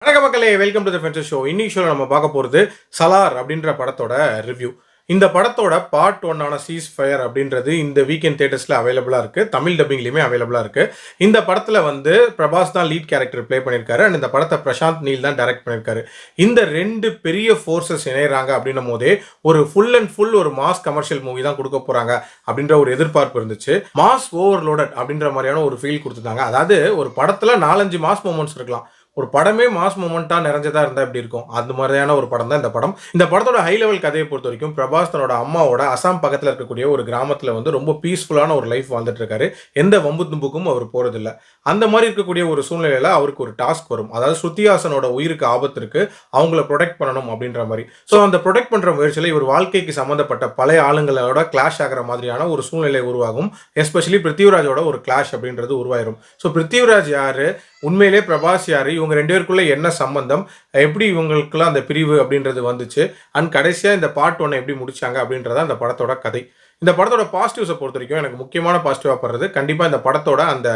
வணக்க மக்களே, welcome to the ஃபென்சர் show. இன்னைக்கு ஷோல நம்ம பார்க்க போறது சலார் அப்படின்ற படத்தோட ரிவ்யூ. இந்த படத்தோட பார்ட் 1 ஆன சீஸ் ஃபயர் அப்படின்றது இந்த வீக்கெண்ட் தியேட்டர்ஸ்ல அவைலபிளா இருக்கு. தமிழ் டப்பிங்லயுமே அவைலபிளா இருக்கு. இந்த படத்துல பிரபாஸ் தான் லீட் கேரக்டர் ப்ளே பண்ணிருக்காரு. அண்ட் இந்த படத்தை பிரசாந்த் நீல் தான் டைரக்ட் பண்ணிருக்காரு. இந்த ரெண்டு பெரிய ஃபோர்ஸஸ் இணையறாங்க அப்படின்னும் போதே ஒரு ஃபுல் அண்ட் ஃபுல் ஒரு மாஸ் கமர்ஷியல் மூவி தான் கொடுக்க போறாங்க அப்படின்ற ஒரு எதிர்பார்ப்பு இருந்துச்சு. மாஸ் ஓவர்லோடட் அப்படின்ற மாதிரியான ஒரு ஃபீல் கொடுத்துருந்தாங்க. அதாவது ஒரு படத்துல 4-5 மாஸ் மூமெண்ட்ஸ் இருக்கலாம். ஒரு படமே மாஸ் மூமெண்டா நிறைஞ்சதா இருந்தா எப்படி இருக்கும்? அந்த மாதிரியான ஒரு படம் தான் இந்த படம். இந்த படத்தோட ஹை லெவல் கதையை பொறுத்த வரைக்கும் பிரபாஸ் தன்னோட அம்மாவோட அசாம் பக்கத்துல இருக்கக்கூடிய ஒரு கிராமத்துல ரொம்ப பீஸ்ஃபுல்லான ஒரு லைஃப் வாழ்ந்துட்டு இருக்காரு. எந்த வம்பு தும்புக்கும் அவர் போறதில்ல. அந்த மாதிரி இருக்கக்கூடிய ஒரு சூழ்நிலையில அவருக்கு ஒரு டாஸ்க் வரும். அதாவது ஸ்ருதிஹாசனோட உயிருக்கு ஆபத்து இருக்கு, அவங்கள ப்ரொடெக்ட் பண்ணணும் அப்படின்ற மாதிரி. ஸோ அந்த ப்ரொடெக்ட் பண்ற முயற்சியில இவர் வாழ்க்கைக்கு சம்பந்தப்பட்ட பழைய ஆளுங்களோட கிளாஷ் ஆகிற மாதிரியான ஒரு சூழ்நிலை உருவாகும். எஸ்பெஷலி பிருத்திவிராஜோட ஒரு கிளாஷ் அப்படின்றது உருவாயிரும். ஸோ பிருத்திவிராஜ் யாரு, உண்மையிலே பிரபாஸ் யாரு, இவங்க ரெண்டு பேருக்குள்ள என்ன சம்பந்தம், எப்படி இவங்களுக்குலாம் அந்த பிரிவு அப்படின்றது வந்துச்சு, அண்ட் கடைசியா இந்த பார்ட் 1 எப்படி முடிச்சாங்க அப்படின்றத அந்த படத்தோட கதை. இந்த படத்தோட பாசிட்டிவ்ஸை பொறுத்த வரைக்கும் எனக்கு முக்கியமான பாசிட்டிவாக படுறது கண்டிப்பாக இந்த படத்தோட அந்த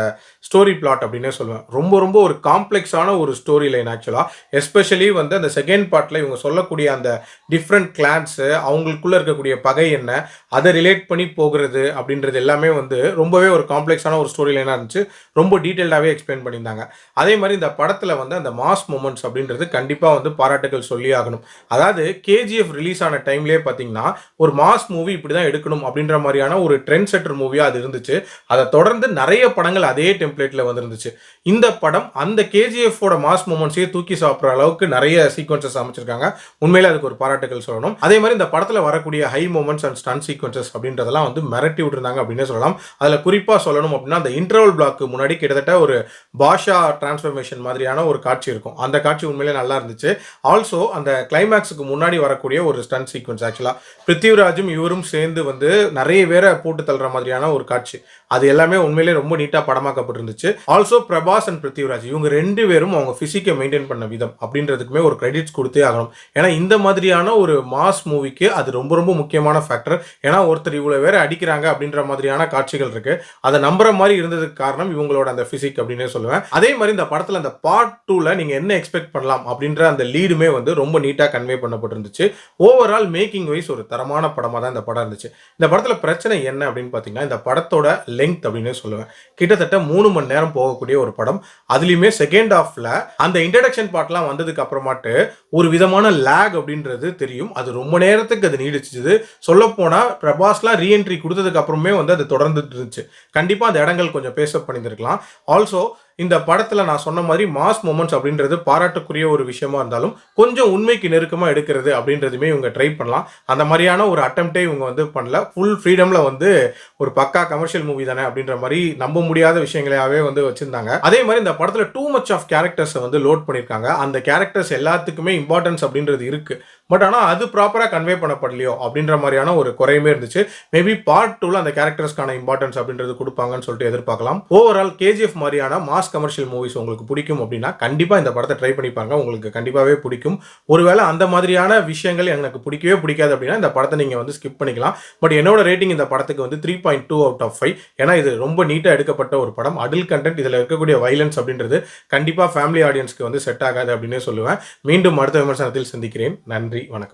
ஸ்டோரி பிளாட் அப்படின்னே சொல்லுவேன். ரொம்ப ஒரு காம்ப்ளெக்ஸான ஒரு ஸ்டோரி லைன் ஆக்சுவலாக. எஸ்பெஷலி அந்த செகண்ட் பார்ட்டில் இவங்க சொல்லக்கூடிய அந்த டிஃப்ரெண்ட் கிளான்ஸு, அவங்களுக்குள்ளே இருக்கக்கூடிய பகை என்ன, அதை ரிலேட் பண்ணி போகிறது அப்படின்றது எல்லாமே ரொம்பவே ஒரு காம்ப்ளெக்ஸான ஒரு ஸ்டோரி லைனாக இருந்துச்சு. ரொம்ப டீட்டெயில்டாகவே எக்ஸ்பிளைன் பண்ணியிருந்தாங்க. அதே மாதிரி இந்த படத்தில் அந்த மாஸ் மூமெண்ட்ஸ் அப்படின்றது கண்டிப்பாக பாராட்டுகள் சொல்லி ஆகணும். அதாவது கேஜிஎஃப் ரிலீஸ் ஆன டைம்லேயே பார்த்தீங்கன்னா ஒரு மாஸ் மூவி இப்படி தான் எடுக்கணும் அப்படின்ற மாதிரியான ஒரு ட்ரெண்ட் செட்டர் மூவியா அது இருந்துச்சு. அதை தொடர்ந்து நிறைய படங்கள் அதே டெம்ப்ளேட்ல வந்துருந்துச்சு. இந்த படம் அந்த கேஜிஎஃப் ஓட மாஸ் மூமெண்ட்ஸையே தூக்கி சாப்பிட்ற அளவுக்கு நிறைய சீக்வன்சஸ் அமைச்சிருக்காங்க. உண்மையில அதுக்கு ஒரு பாராட்டுகள் சொல்லணும். அதே மாதிரி இந்த படத்துல வரக்கூடிய high moments and stunt sequences அப்படின்றதெல்லாம் மிரட்டி விட்டுருந்தாங்க அப்படின்னு சொல்லலாம். அதுல குறிப்பா சொல்லணும் அப்படின்னா அந்த இன்டர்வல் பிளாக்கு முன்னாடி கிட்டத்தட்ட ஒரு பாஷா டிரான்ஸ்ஃபர்மேஷன் மாதிரியான ஒரு காட்சி இருக்கும். அந்த காட்சி உண்மையிலே நல்லா இருந்துச்சு. ஆல்சோ அந்த கிளைமேக்ஸுக்கு முன்னாடி வரக்கூடிய ஒரு ஸ்டன் சீக்வன்ஸ் ஆக்சுவலா பிருத்திவிராஜும் இவரும் சேர்ந்து நிறைய பேரை போட்டு தள்ளுற மாதிரியான ஒரு காட்சி, அது எல்லாமே உண்மையிலே ரொம்ப நீட்டா படமாக்கப்பட்டிருந்துச்சு. ஆல்சோ பிரபாஸ் அண்ட் பிருத்திவிராஜ் இவங்க ரெண்டு பேரும் அவங்க பிசிக்கை மெயின்டைன் பண்ண விதம் அப்படின்றதுக்குமே ஒரு கிரெடிட்ஸ் கொடுத்தே ஆகணும். ஏன்னா இந்த மாதிரியான ஒரு மாஸ் மூவிக்கு அது ரொம்ப முக்கியமான ஃபேக்டர். ஏன்னா ஒருத்தர் இவ்வளவு பேரை அடிக்கிறாங்க அப்படின்ற மாதிரியான காட்சிகள் இருக்கு. அதை நம்புற மாதிரி இருந்ததுக்கு காரணம் இவங்களோட அந்த பிசிக் அப்படின்னே சொல்லுவேன். அதே மாதிரி இந்த படத்துல அந்த பார்ட் 2ல நீங்க என்ன எக்ஸ்பெக்ட் பண்ணலாம் அப்படின்ற அந்த லீடுமே ரொம்ப நீட்டா கன்வே பண்ணப்பட்டிருந்துச்சு. ஓவரால் மேக்கிங் வைஸ் ஒரு தரமான படமா தான் இந்த படம் இருந்துச்சு. இந்த படத்துல பிரச்சனை என்ன அப்படின்னு பாத்தீங்கன்னா இந்த படத்தோட லெங்த் அப்படின்னு சொல்லுவேன். கிட்டத்தட்ட 3 மணி நேரம் போகக்கூடிய ஒரு படம். அதுலயுமே செகண்ட் ஹாஃப்ல அந்த இன்ட்ரடக்ஷன் பார்ட்லாம் வந்ததுக்கு அப்புறமாட்டு ஒரு விதமான லேக் அப்படின்றது தெரியும். அது ரொம்ப நேரத்துக்கு அது நீடிச்சது. சொல்ல போனா பிரபாஸ்லாம் ரீஎன்ட்ரி கொடுத்ததுக்கு அப்புறமே அது தொடர்ந்து இருந்துச்சு. கண்டிப்பா அந்த இடங்கள் கொஞ்சம் பேச பண்ணியிருக்கலாம். ஆல்சோ இந்த படத்துல நான் சொன்ன மாதிரி மாஸ் மூமெண்ட்ஸ் அப்படின்றது பாராட்டுக்குரிய ஒரு விஷயமா இருந்தாலும் கொஞ்சம் உண்மைக்கு நெருக்கமா எடுக்கிறது அப்படின்றதுமே இவங்க ட்ரை பண்ணலாம். அந்த மாதிரியான ஒரு அட்டெம்ப்டே இவங்க பண்ணல. ஃபுல் ஃப்ரீடம்ல ஒரு பக்கா கமர்ஷியல் மூவி தானே அப்படின்ற மாதிரி நம்ப முடியாத விஷயங்களாவே வச்சிருந்தாங்க. அதே மாதிரி இந்த படத்துல too much of characters load பண்ணிருக்காங்க. அந்த கேரக்டர்ஸ் எல்லாத்துக்குமே இம்பார்ட்டன்ஸ் அப்படின்றது இருக்கு. பட் ஆனால் அது ப்ராப்பராக கன்வே பண்ணப்படலையோ அப்படின்ற மாதிரியான ஒரு குறையுமே இருந்துச்சு. மேபி பார்ட் 2ல அந்த கேரக்டர்ஸ்க்கான இம்பார்ட்டன்ஸ் அப்படின்றது கொடுப்பாங்கன்னு சொல்லிட்டு எதிர்பார்க்கலாம். ஓவரால் கேஜிஎஃப் மாதிரியான மாஸ் கமர்ஷியல் மூவிஸ் உங்களுக்கு பிடிக்கும் அப்படின்னா கண்டிப்பாக இந்த படத்தை ட்ரை பண்ணிப்பாங்க. உங்களுக்கு கண்டிப்பாகவே பிடிக்கும். ஒருவேளை அந்த மாதிரியான விஷயங்கள் எனக்கு பிடிக்கவே பிடிக்காது அப்படின்னா இந்த படத்தை நீங்கள் ஸ்கிப் பண்ணிக்கலாம். பட் என்னோட ரேட்டிங் இந்த படத்துக்கு 3.2 அவுட் ஆஃப் 5. ஏன்னா இது ரொம்ப நீட்டாக எடுக்கப்பட்ட ஒரு படம். அடல்ட் கண்டென்ட், இதில் இருக்கக்கூடிய வைலன்ஸ் அப்படின்றது கண்டிப்பாக ஃபேமிலி ஆடியன்ஸ்க்கு செட் ஆகாது அப்படின்னே சொல்லுவேன். மீண்டும் அடுத்த விமர்சனத்தில் சந்திக்கிறேன். நன்றி, வணக்கம்.